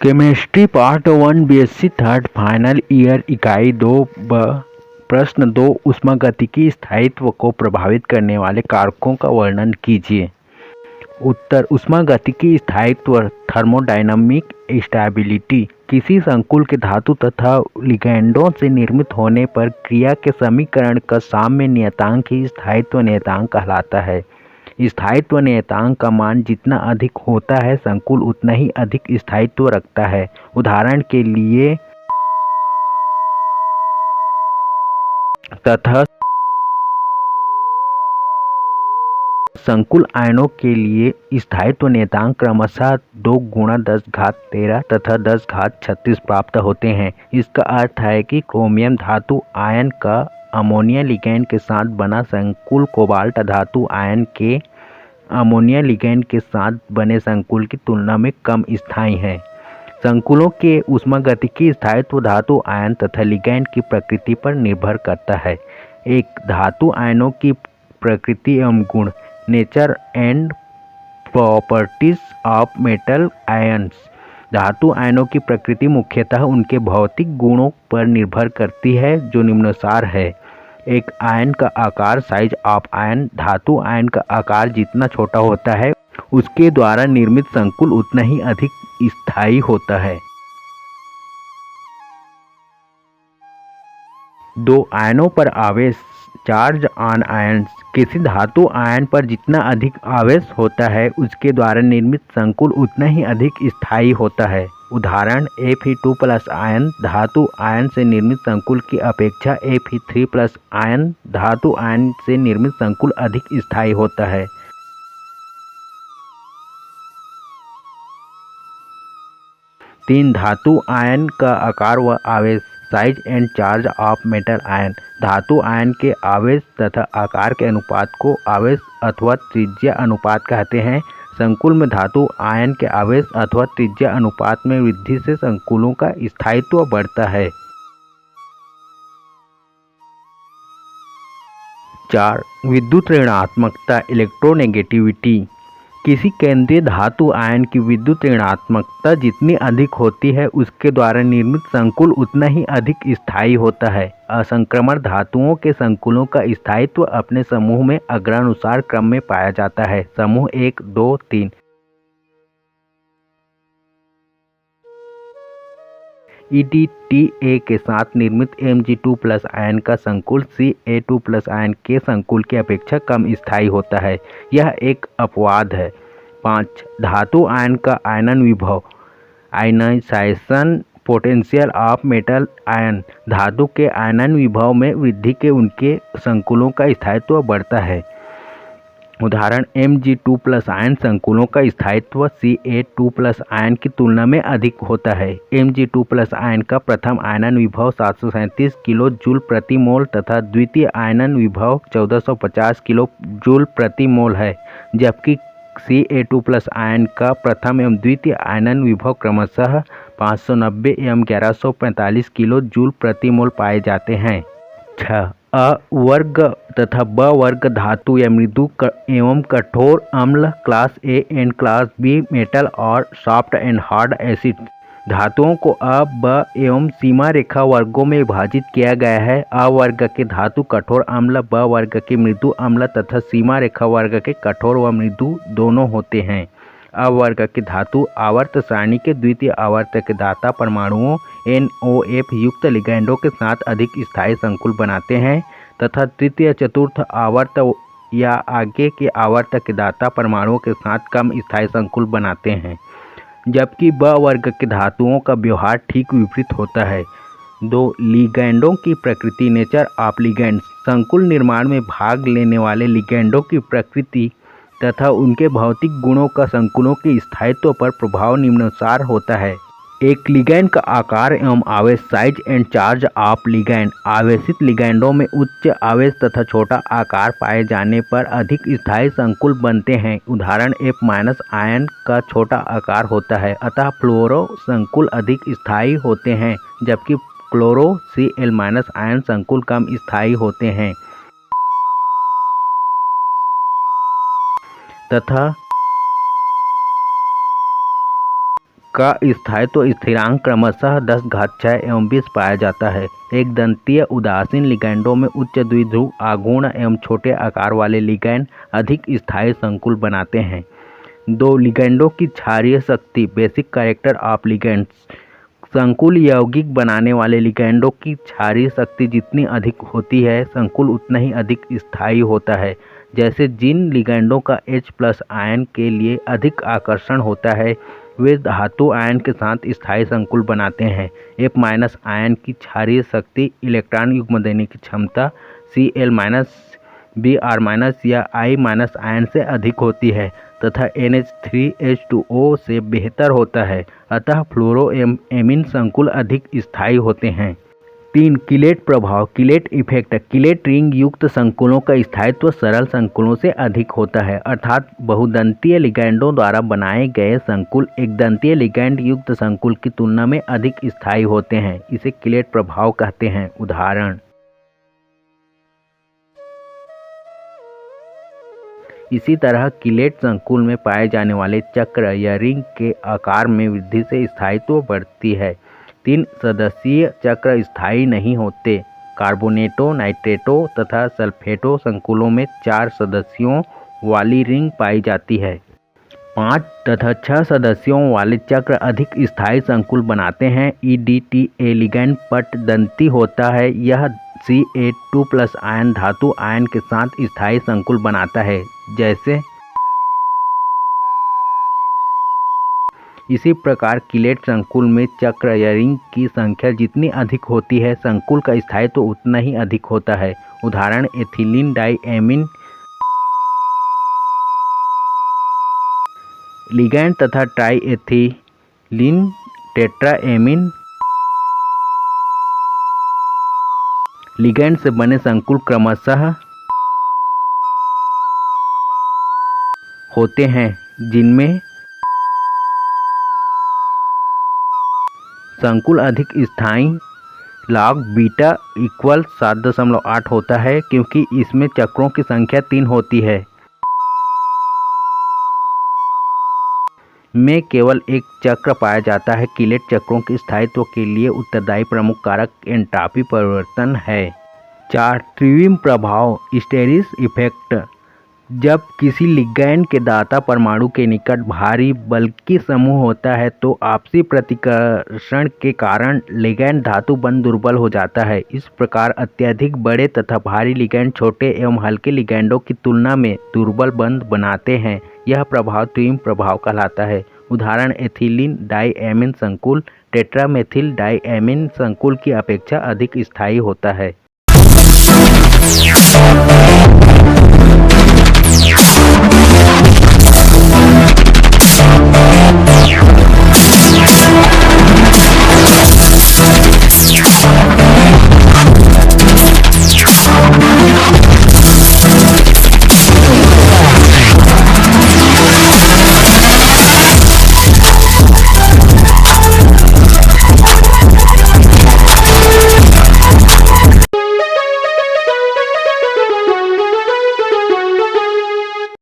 Chemistry part 1 BSc third final year इकाई 2 प्रश्न 2 ऊष्मागतिकी स्थायित्व को प्रभावित करने वाले कारकों का वर्णन कीजिए। उत्तर ऊष्मागतिकी स्थायित्व थर्मोडायनामिक स्टेबिलिटी किसी संकुल के धातु तथा लिगैंडों से निर्मित होने पर क्रिया के समीकरण का साम्य नियतांक ही स्थायित्व नियतांक कहलाता है। स्थायित्व नियतांक का मान जितना अधिक होता है संकुल उतना ही अधिक स्थायित्व रखता है। उदाहरण के लिए तथा संकुल आयनों के लिए स्थायित्व नियतांक क्रमशः 2 गुणा 10⁻13 तथा 10⁻36 प्राप्त होते हैं। इसका अर्थ है कि क्रोमियम धातु आयन का अमोनिया लिगैंड के साथ बना संकुल कोबाल्ट धातु आयन के अमोनिया लिगैंड के साथ बने संकुल की तुलना में कम स्थायी है। संकुलों के ऊष्मागतिकी स्थायित्व धातु आयन तथा लिगैंड की प्रकृति पर निर्भर करता है। एक धातु आयनों की प्रकृति एवं गुण nature and properties of metal ions. धातु आयनों की प्रकृति मुख्यतः उनके भौतिक गुणों पर निर्भर करती है जो निम्नानुसार है। एक आयन का आकार साइज ऑफ आयन धातु आयन का आकार जितना छोटा होता है उसके द्वारा निर्मित संकुल उतना ही अधिक स्थायी होता है। 2 आयनों पर आवेश चार्ज ऑन आयन्स किसी धातु आयन पर जितना अधिक आवेश होता है उसके द्वारा निर्मित संकुल उतना ही अधिक स्थायी होता है। उदाहरण Fe2+ आयन धातु आयन से निर्मित संकुल की अपेक्षा Fe3+ आयन धातु आयन से निर्मित संकुल अधिक स्थायी होता है। 3 धातु आयन का आकार व आवेश size and charge of metal ion धातु आयन के आवेश तथा आकार के अनुपात को आवेश अथवा त्रिज्या अनुपात कहते हैं। संकुल में धातु आयन के आवेश अथवा त्रिज्या अनुपात में वृद्धि से संकुलों का स्थायित्व बढ़ता है। 4 विद्युत ऋणात्मकता इलेक्ट्रोनेगेटिविटी किसी केंद्रीय धातु आयन की विद्युत ऋणात्मकता जितनी अधिक होती है उसके द्वारा निर्मित संकुल उतना ही अधिक स्थायी होता है। असंक्रमण धातुओं के संकुलों का स्थायित्व अपने समूह में अग्रानुसार क्रम में पाया जाता है। समूह 1, 2, 3। EDTA के साथ निर्मित Mg2+ आयन का संकुल Ca2+ आयन के संकुल की अपेक्षा कम स्थायी होता है। यह एक अपवाद है। 5 धातु आयन का आयनन विभव ionization potential of metal ion धातु के आयनन विभव में वृद्धि के उनके संकुलों का स्थायित्व बढ़ता है। उदाहरण Mg2+ आयन संकुलों का स्थायित्व Ca2+ आयन की तुलना में अधिक होता है। Mg2+ आयन का प्रथम आयनन विभव 737 किलो जूल प्रति मोल तथा द्वितीय आयनन विभव 1450 किलो जूल प्रति मोल है, जबकि Ca2+ आयन का प्रथम एवं द्वितीय आयनन विभव क्रमशः 590 एवं 1145 किलो जूल प्रति मोल पाए जाते हैं। 6 अ वर्ग तथा ब वर्ग धातु या मृदु एवं कठोर अम्ल class A and class B metal और सॉफ्ट एंड हार्ड एसिड धातुओं को अ, ब एवं सीमा रेखा वर्गों में विभाजित किया गया है। अ वर्ग के धातु कठोर अम्ल, ब वर्ग के मृदु अम्ल तथा सीमा रेखा वर्ग के कठोर व मृदु दोनों होते हैं। अ वर्ग के धातु आवर्त सारणी के द्वितीय आवर्त के दाता परमाणुओं NOF युक्त लिगैंडों के साथ अधिक स्थायी संकुल बनाते हैं तथा तृतीय चतुर्थ आवर्त या आगे के आवर्त के दाता परमाणुओं के साथ कम स्थायी संकुल बनाते हैं, जबकि ब वर्ग के धातुओं का व्यवहार ठीक विपरीत होता है। 2 लिगैंडों की प्रकृति नेचर ऑफ लिगैंड्स संकुल निर्माण में भाग लेने वाले लिगैंडों की प्रकृति तथा उनके भौतिक गुणों का संकुलों के स्थायित्व पर प्रभाव निम्नानुसार होता है। एक लिगैंड का आकार एवं आवेश size and charge of ligand आवेशित लिगैंडों में उच्च आवेश तथा छोटा आकार पाए जाने पर अधिक स्थायी संकुल बनते हैं। उदाहरण F- आयन का छोटा आकार होता है, अतः फ्लोरो संकुल अधिक स्थायी होते हैं, जबकि क्लोरो Cl- आयन संकुल कम स्थायी होते हैं तथा का स्थायित्व स्थिरांक क्रमशः 10⁻⁶ एवं 20 पाया जाता है। एक दंतीय उदासीन लिगैंडों में उच्च द्विध्रुव आघूर्ण एवं छोटे आकार वाले लिगैंड अधिक स्थायी संकुल बनाते हैं। दो लिगैंडों की क्षारीय शक्ति बेसिक कैरेक्टर ऑफ लिगैंड्स। संकुल यौगिक बनाने वाले लिगैंडों की क्षारीय शक्ति जितनी अधिक होती है संकुल उतना ही अधिक स्थायी होता है। जैसे जिन लिगैंडों का H+ आयन के लिए अधिक आकर्षण होता है वे धातु आयन के साथ स्थायी संकुल बनाते हैं। F- आयन की क्षारीय शक्ति इलेक्ट्रॉन युग्म देने की क्षमता Cl-, Br- या I- आयन से अधिक होती है तथा NH3H2O से बेहतर होता है, अतः फ्लोरोएमीन संकुल अधिक स्थायी होते हैं। 3. किलेट प्रभाव किलेट इफेक्ट। किलेट रिंग युक्त संकुलों का स्थायित्व सरल संकुलों से अधिक होता है, अर्थात बहुदंतीय लिगैंडों द्वारा बनाए गए संकुल एक दंतीय लिगैंड युक्त संकुल की तुलना में अधिक स्थायी होते हैं। इसे किलेट प्रभाव कहते हैं। उदाहरण: इसी तरह किलेट संकुल में पाए जाने वाले चक्र या रिंग के आकार में वृद्धि से स्थायित्व बढ़ती है। 3 सदस्यीय चक्र स्थायी नहीं होते। कार्बोनेटो, नाइट्रेटो तथा सल्फेटो संकुलों में 4 सदस्यों वाली रिंग पाई जाती है। 5 तथा 6 सदस्यों वाले चक्र अधिक स्थायी संकुल बनाते हैं। EDTA लिगैंड पटदंती होता है। यह Ca2+ आयन धातु आयन के साथ स्थायी संकुल बनाता है। जैसे इसी प्रकार किलेट संकुल में चक्र या रिंग की संख्या जितनी अधिक होती है संकुल का स्थायित्व उतना ही अधिक होता है। उदाहरण: एथिलीन डाइएमीन लिगैंड तथा ट्राइएथिलीन टेट्राएमीन लिगैंड से बने संकुल क्रमशः होते हैं, जिनमें संकुल अधिक स्थायी log बीटा = 7.8 होता है, क्योंकि इसमें चक्रों की संख्या 3 होती है। में केवल एक चक्र पाया जाता है। किलेट चक्रों के स्थायित्व के लिए उत्तरदायी प्रमुख कारक एंट्रॉपी परिवर्तन है। 4. ट्रिविम प्रभाव स्टेरिस इफेक्ट। जब किसी लिगैंड के दाता परमाणु के निकट भारी बल्कि समूह होता है तो आपसी प्रतिकर्षण के कारण लिगैंड धातु बंध दुर्बल हो जाता है। इस प्रकार अत्यधिक बड़े तथा भारी लिगैंड छोटे एवं हल्के लिगैंडों की तुलना में दुर्बल बंध बनाते हैं। यह प्रभाव ट्रिविम प्रभाव कहलाता है। उदाहरण: एथिलीन डाइएमीन संकुल टेट्रामेथिल डाइएमीन संकुल की अपेक्षा अधिक स्थायी होता है।